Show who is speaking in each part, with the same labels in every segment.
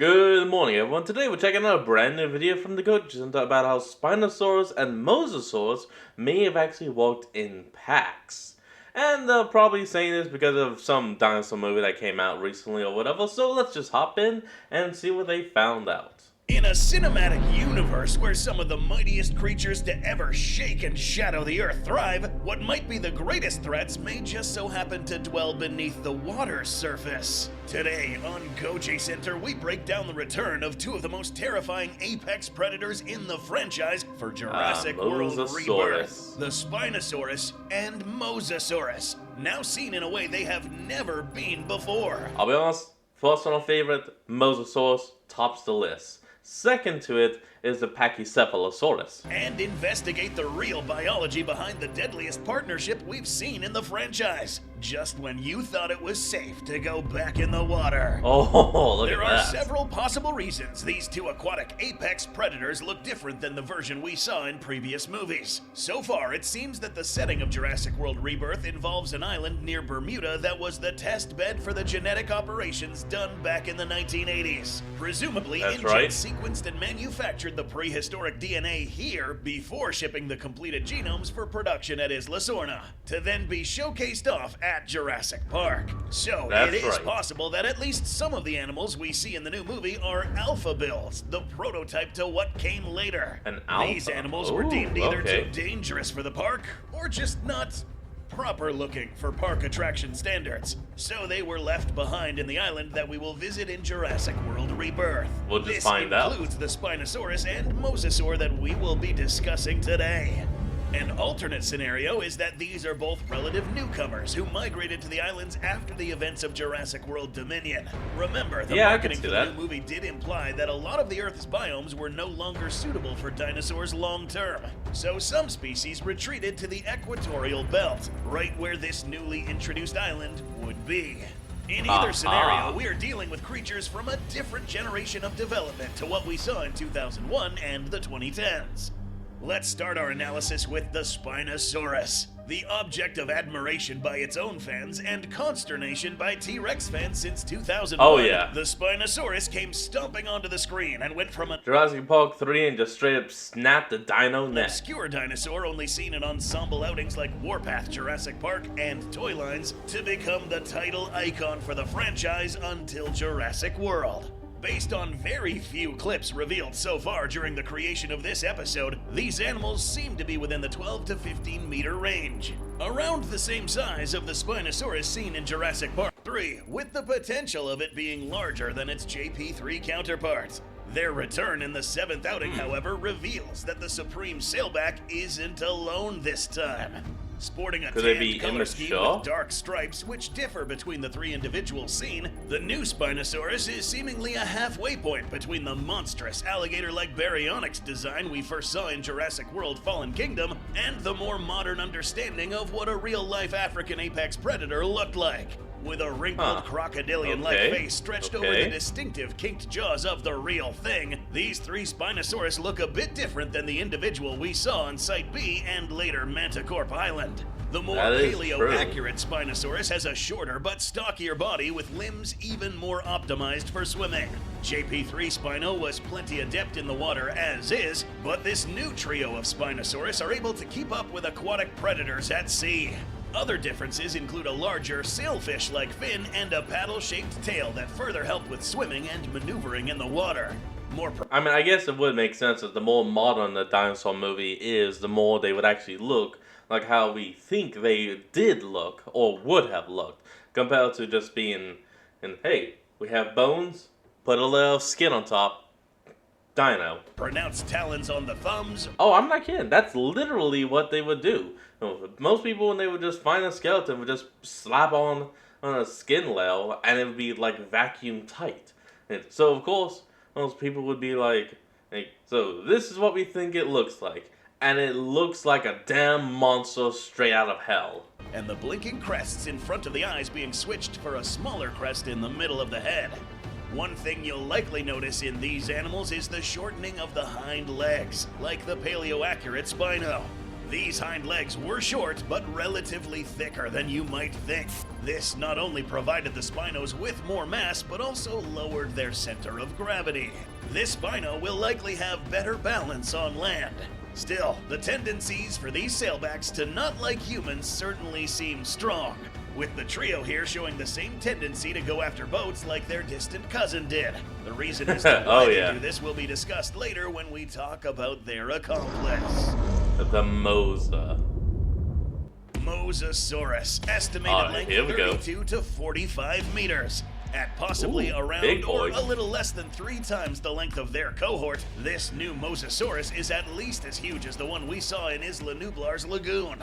Speaker 1: Good morning, everyone. Today we're checking out a brand new video from the coaches and talk about how Spinosaurus and Mosasaurus may have actually walked in packs. And they're probably saying this because of some dinosaur movie that came out recently or whatever, so let's just hop in and see what they found out.
Speaker 2: In a cinematic universe where some of the mightiest creatures to ever shake and shadow the earth thrive, what might be the greatest threats may just so happen to dwell beneath the water surface. Today on Goji Center, we break down the return of two of the most terrifying apex predators in the franchise for Jurassic World Rebirth, the Spinosaurus and Mosasaurus, now seen in a way they have never been before.
Speaker 1: I'll be honest, first one favorite, Mosasaurus, tops the list. Second to it is the Pachycephalosaurus.
Speaker 2: And investigate the real biology behind the deadliest partnership we've seen in the franchise, just when you thought it was safe to go back in the water.
Speaker 1: Oh, look at that.
Speaker 2: There are several possible reasons these two aquatic apex predators look different than the version we saw in previous movies. So far, it seems that the setting of Jurassic World Rebirth involves an island near Bermuda that was the test bed for the genetic operations done back in the 1980s. Presumably, InGen sequenced and manufactured the prehistoric DNA here before shipping the completed genomes for production at Isla Sorna, to then be showcased off at Jurassic Park. So it is possible that at least some of the animals we see in the new movie are alpha builds, the prototype to what came later. These animals were deemed either too dangerous for the park or just not proper looking for park attraction standards, so they were left behind in the island that we will visit in Jurassic World Rebirth.
Speaker 1: We'll just find out.
Speaker 2: This includes the Spinosaurus and Mosasaur that we will be discussing today. An alternate scenario is that these are both relative newcomers who migrated to the islands after the events of Jurassic World Dominion. Remember, the marketing for the new movie did imply that a lot of the Earth's biomes were no longer suitable for dinosaurs long term. So some species retreated to the equatorial belt, right where this newly introduced island would be. In either scenario, we are dealing with creatures from a different generation of development to what we saw in 2001 and the 2010s. Let's start our analysis with the Spinosaurus, the object of admiration by its own fans and consternation by T-Rex fans since 2001.
Speaker 1: Oh yeah.
Speaker 2: The Spinosaurus came stomping onto the screen and went from a
Speaker 1: Jurassic Park 3 and just straight up snapped the dino neck.
Speaker 2: Obscure dinosaur only seen in ensemble outings like Warpath Jurassic Park and Toy Lines to become the title icon for the franchise until Jurassic World. Based on very few clips revealed so far during the creation of this episode, these animals seem to be within the 12 to 15 meter range. Around the same size of the Spinosaurus seen in Jurassic Park 3, with the potential of it being larger than its JP3 counterpart. Their return in the 7th outing, however, reveals that the Supreme Sailback isn't alone this time. Sporting a tan color scheme with dark stripes, which differ between the three individuals seen, the new Spinosaurus is seemingly a halfway point between the monstrous alligator-like baryonyx design we first saw in Jurassic World Fallen Kingdom and the more modern understanding of what a real-life African apex predator looked like. With a wrinkled crocodilian-like face stretched over the distinctive kinked jaws of the real thing, these three Spinosaurus look a bit different than the individual we saw on Site B and later Manticorp Island. The more paleo-accurate Spinosaurus has a shorter but stockier body with limbs even more optimized for swimming. JP3 Spino was plenty adept in the water as is, but this new trio of Spinosaurus are able to keep up with aquatic predators at sea. Other differences include a larger, sailfish-like fin and a paddle-shaped tail that further help with swimming and maneuvering in the water.
Speaker 1: I guess it would make sense that the more modern the dinosaur movie is, the more they would actually look like how we think they did look, or would have looked, compared to just being, hey, we have bones, put a little skin on top, dino.
Speaker 2: Pronounced talons on the thumbs.
Speaker 1: Oh, I'm not kidding. That's literally what they would do. Most people, when they would just find a skeleton, would just slap on a skin layer, and it would be like vacuum tight. And so, of course, most people would be like, so this is what we think it looks like. And it looks like a damn monster straight out of hell.
Speaker 2: And the blinking crests in front of the eyes being switched for a smaller crest in the middle of the head. One thing you'll likely notice in these animals is the shortening of the hind legs, like the paleo-accurate Spino. These hind legs were short, but relatively thicker than you might think. This not only provided the Spinos with more mass, but also lowered their center of gravity. This Spino will likely have better balance on land. Still, the tendencies for these sailbacks to not like humans certainly seem strong, with the trio here showing the same tendency to go after boats like their distant cousin did. The reason as to why they do this will be discussed later when we talk about their accomplice.
Speaker 1: The
Speaker 2: Mosasaurus, estimated length 32 to 45 meters. At possibly around or a little less than 3 times the length of their cohort, this new Mosasaurus is at least as huge as the one we saw in Isla Nublar's lagoon.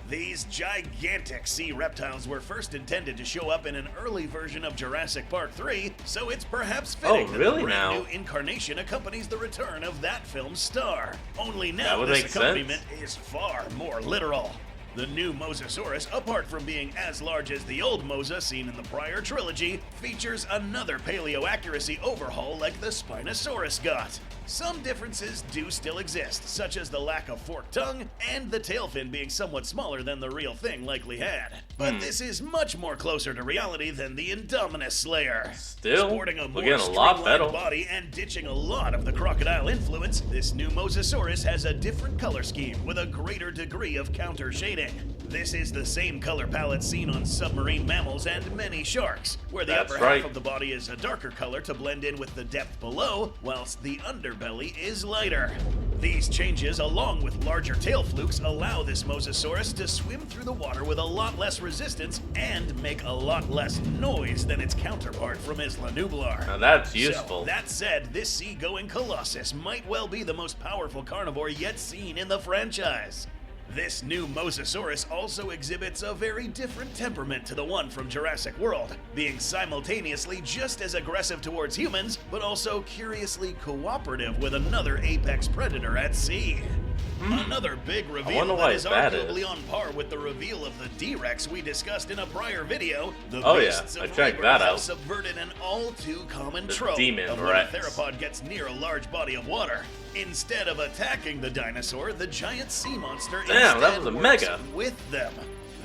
Speaker 2: These gigantic sea reptiles were first intended to show up in an early version of Jurassic Park 3, so it's perhaps fitting that the brand new incarnation accompanies the return of that film's star. Only now this accompaniment is far more literal. The new Mosasaurus, apart from being as large as the old Mosa seen in the prior trilogy, features another paleo-accuracy overhaul like the Spinosaurus got. Some differences do still exist, such as the lack of forked tongue and the tail fin being somewhat smaller than the real thing likely had. But this is much more closer to reality than the Indominus Slayer.
Speaker 1: Still,
Speaker 2: sporting a more streamlined body and ditching a lot of the crocodile influence, this new Mosasaurus has a different color scheme with a greater degree of counter shading. This is the same color palette seen on submarine mammals and many sharks, where the upper half of the body is a darker color to blend in with the depth below, whilst the underbelly is lighter. These changes, along with larger tail flukes, allow this Mosasaurus to swim through the water with a lot less resistance and make a lot less noise than its counterpart from Isla Nublar.
Speaker 1: Now that's useful.
Speaker 2: So, that said, this sea-going colossus might well be the most powerful carnivore yet seen in the franchise. This new Mosasaurus also exhibits a very different temperament to the one from Jurassic World, being simultaneously just as aggressive towards humans, but also curiously cooperative with another apex predator at sea. Another big reveal that is arguably on par with the reveal of the D-Rex we discussed in a prior video. The beasts of Rebirth have subverted an all-too-common trope of when a theropod gets near a large body of water. Instead of attacking the dinosaur, the giant sea monster works with them.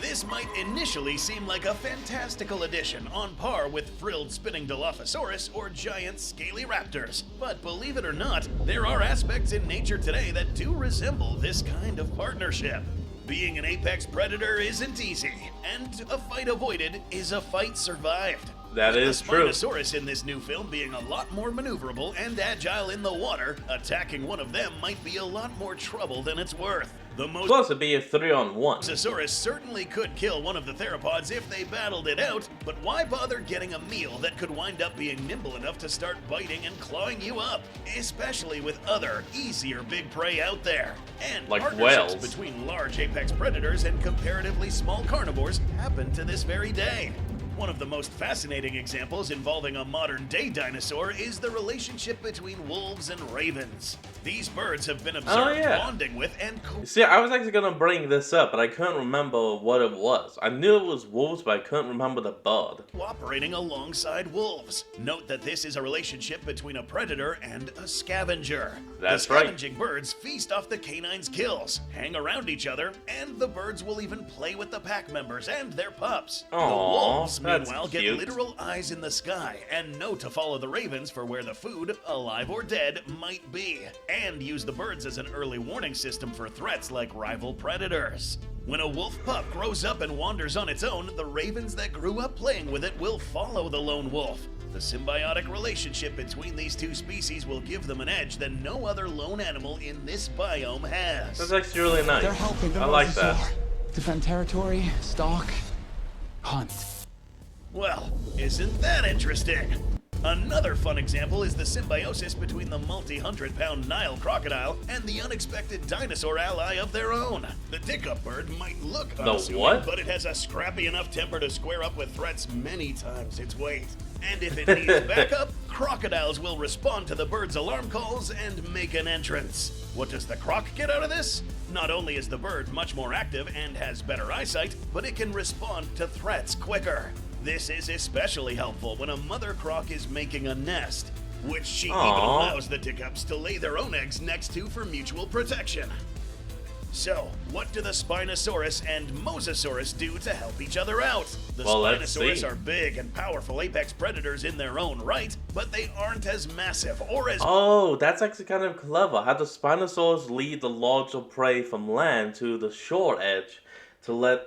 Speaker 2: This might initially seem like a fantastical addition, on par with frilled spinning Dilophosaurus or giant scaly raptors. But believe it or not, there are aspects in nature today that do resemble this kind of partnership. Being an apex predator isn't easy, and a fight avoided is a fight survived.
Speaker 1: That is true.
Speaker 2: The Spinosaurus in this new film being a lot more maneuverable and agile in the water, attacking one of them might be a lot more trouble than it's worth.
Speaker 1: Plus, it'd be a 3-on-1.
Speaker 2: Mosasaurus certainly could kill one of the theropods if they battled it out, but why bother getting a meal that could wind up being nimble enough to start biting and clawing you up? Especially with other, easier big prey out there. And
Speaker 1: like
Speaker 2: partnerships
Speaker 1: whales
Speaker 2: between large apex predators and comparatively small carnivores happen to this very day. One of the most fascinating examples involving a modern-day dinosaur is the relationship between wolves and ravens. These birds have been observed bonding with and
Speaker 1: See, I was actually going to bring this up, but I couldn't remember what it was. I knew it was wolves, but I couldn't remember the bird.
Speaker 2: Cooperating alongside wolves. Note that this is a relationship between a predator and a scavenger.
Speaker 1: That's
Speaker 2: the scavenging birds feast off the canine's kills, hang around each other, and the birds will even play with the pack members and their pups.
Speaker 1: Aww,
Speaker 2: the wolves, meanwhile,
Speaker 1: get
Speaker 2: literal eyes in the sky and know to follow the ravens for where the food, alive or dead, might be, and use the birds as an early warning system for threats like rival predators. When a wolf pup grows up and wanders on its own, the ravens that grew up playing with it will follow the lone wolf. The symbiotic relationship between these two species will give them an edge that no other lone animal in this biome has.
Speaker 1: That's actually really nice.
Speaker 3: They're helping the
Speaker 1: I like that.
Speaker 3: Defend territory, stalk, hunt.
Speaker 2: Well, isn't that interesting? Another fun example is the symbiosis between the multi-hundred-pound Nile crocodile and the unexpected dinosaur ally of their own. The dickup bird might look unassuming, but it has a scrappy enough temper to square up with threats many times its weight. And if it needs backup, crocodiles will respond to the bird's alarm calls and make an entrance. What does the croc get out of this? Not only is the bird much more active and has better eyesight, but it can respond to threats quicker. This is especially helpful when a mother croc is making a nest, which she even allows the dickups to lay their own eggs next to for mutual protection. So, what do the Spinosaurus and Mosasaurus do to help each other out? The
Speaker 1: Well, let's
Speaker 2: Spinosaurus
Speaker 1: see.
Speaker 2: are big and powerful apex predators in their own right, but they aren't as massive or as
Speaker 1: Oh, that's actually kind of clever. How the Spinosaurus lead the larger prey from land to the shore edge to let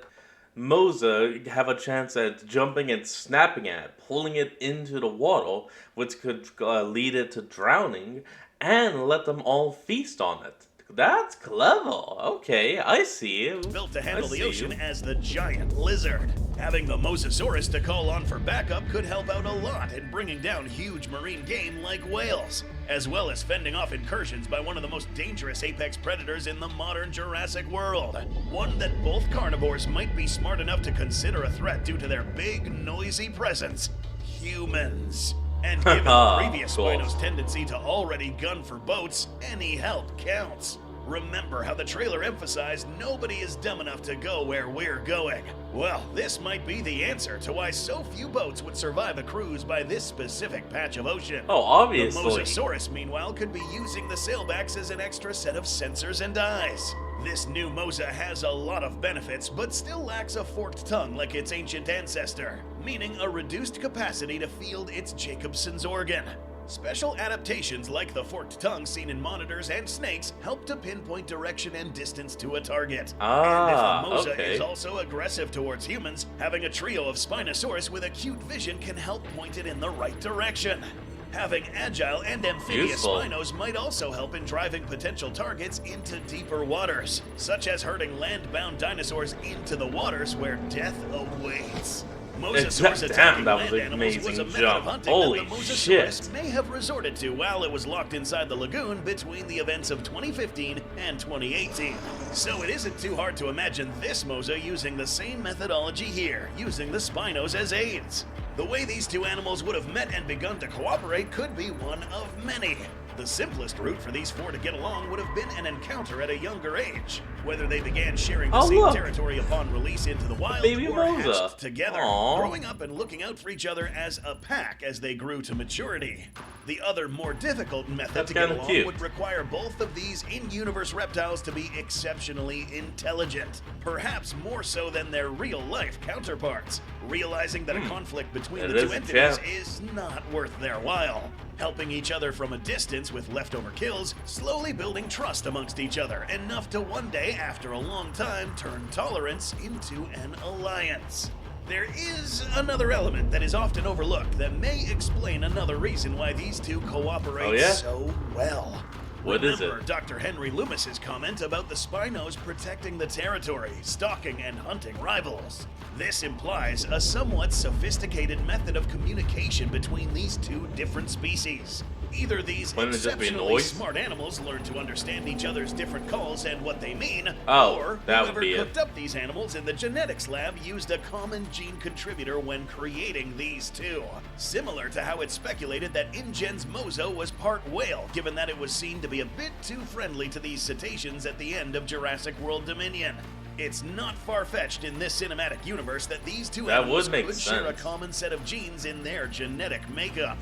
Speaker 1: Mosa have a chance at jumping and snapping at, it, pulling it into the water, which could lead it to drowning, and let them all feast on it. That's clever. Okay, I see you.
Speaker 2: built to
Speaker 1: I
Speaker 2: handle the
Speaker 1: see
Speaker 2: ocean
Speaker 1: you.
Speaker 2: as the giant lizard. Having the Mosasaurus to call on for backup could help out a lot in bringing down huge marine game like whales, as well as fending off incursions by one of the most dangerous apex predators in the modern Jurassic world. One that both carnivores might be smart enough to consider a threat due to their big, noisy presence: humans. And given the previous
Speaker 1: Of course.
Speaker 2: Spino's tendency to already gun for boats, any help counts. Remember how the trailer emphasized nobody is dumb enough to go where we're going. Well, this might be the answer to why so few boats would survive a cruise by this specific patch of ocean.
Speaker 1: Oh, obviously.
Speaker 2: The Mosasaurus, meanwhile, could be using the sailbacks as an extra set of sensors and eyes. This new Mosa has a lot of benefits, but still lacks a forked tongue like its ancient ancestor, meaning a reduced capacity to field its Jacobson's organ. Special adaptations like the forked tongue seen in monitors and snakes help to pinpoint direction and distance to a target. And if a Mosa
Speaker 1: okay.
Speaker 2: is also aggressive towards humans, having a trio of Spinosaurus with acute vision can help point it in the right direction. Having agile and amphibious
Speaker 1: Useful.
Speaker 2: Spinos might also help in driving potential targets into deeper waters, such as herding land-bound dinosaurs into the waters where death awaits. Mosasaurus
Speaker 1: Damn,
Speaker 2: attacking
Speaker 1: that was
Speaker 2: land
Speaker 1: an
Speaker 2: animals was a
Speaker 1: amazing
Speaker 2: method
Speaker 1: jump.
Speaker 2: of hunting
Speaker 1: Holy
Speaker 2: that the Mosasaurus
Speaker 1: shit.
Speaker 2: may have resorted to while it was locked inside the lagoon between the events of 2015 and 2018. So it isn't too hard to imagine this Mosa using the same methodology here, using the Spinos as aids. The way these two animals would have met and begun to cooperate could be one of many. The simplest route for these four to get along would have been an encounter at a younger age, whether they began sharing the
Speaker 1: Oh,
Speaker 2: same
Speaker 1: look.
Speaker 2: territory upon release into the wild
Speaker 1: baby
Speaker 2: or
Speaker 1: Mosa.
Speaker 2: hatched together,
Speaker 1: Aw.
Speaker 2: growing up and looking out for each other as a pack as they grew to maturity. The other, more difficult method
Speaker 1: That's
Speaker 2: to get
Speaker 1: kinda
Speaker 2: along
Speaker 1: cute.
Speaker 2: would require both of these in-universe reptiles to be exceptionally intelligent, perhaps more so than their real-life counterparts, realizing that a conflict between
Speaker 1: It
Speaker 2: the two
Speaker 1: is a
Speaker 2: entities
Speaker 1: champ.
Speaker 2: is not worth their while. Helping each other from a distance with leftover kills, slowly building trust amongst each other, enough to one day, after a long time, turn tolerance into an alliance. There is another element that is often overlooked that may explain another reason why these two cooperate
Speaker 1: Oh, yeah?
Speaker 2: so well.
Speaker 1: What is
Speaker 2: Remember
Speaker 1: it?
Speaker 2: Dr. Henry Loomis's comment about the Spinos protecting the territory, stalking and hunting rivals. This implies a somewhat sophisticated method of communication between these two different species. Either these
Speaker 1: Wouldn't it just be
Speaker 2: exceptionally
Speaker 1: noise?
Speaker 2: smart animals learn to understand each other's different calls and what they mean,
Speaker 1: Oh,
Speaker 2: or
Speaker 1: that would
Speaker 2: whoever
Speaker 1: be it.
Speaker 2: cooked up these animals in the genetics lab used a common gene contributor when creating these two. Similar to how it's speculated that InGen's Mosa was part whale, given that it was seen to be a bit too friendly to these cetaceans at the end of Jurassic World Dominion. It's not far-fetched in this cinematic universe that these two
Speaker 1: That
Speaker 2: animals
Speaker 1: would make
Speaker 2: could share a
Speaker 1: sense.
Speaker 2: common set of genes in their genetic makeup.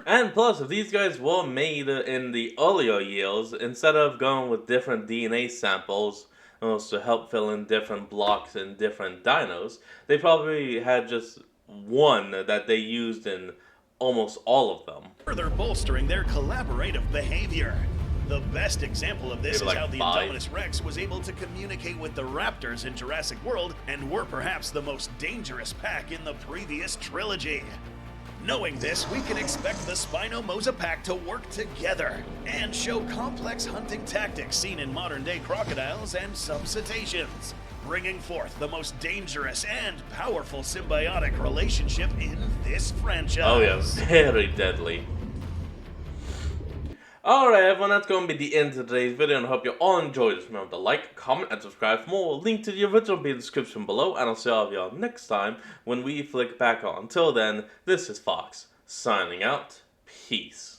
Speaker 1: And plus, if these guys were made in the earlier years, instead of going with different DNA samples to help fill in different blocks and different dinos, they probably had just one that they used in almost all of them.
Speaker 2: Further bolstering their collaborative behavior. The best example of this
Speaker 1: Maybe
Speaker 2: is
Speaker 1: like
Speaker 2: how the
Speaker 1: 5.
Speaker 2: Indominus Rex was able to communicate with the raptors in Jurassic World and were perhaps the most dangerous pack in the previous trilogy. Knowing this, we can expect the Spino-Mosa pack to work together and show complex hunting tactics seen in modern-day crocodiles and some cetaceans, bringing forth the most dangerous and powerful symbiotic relationship in this franchise.
Speaker 1: Oh yeah, very deadly. Alright everyone, that's going to be the end of today's video, and I hope you all enjoyed it. Remember to like, comment, and subscribe for more. Link to the original will be in the description below, and I'll see all of y'all next time when we flick back on. Until then, this is Fox, signing out. Peace.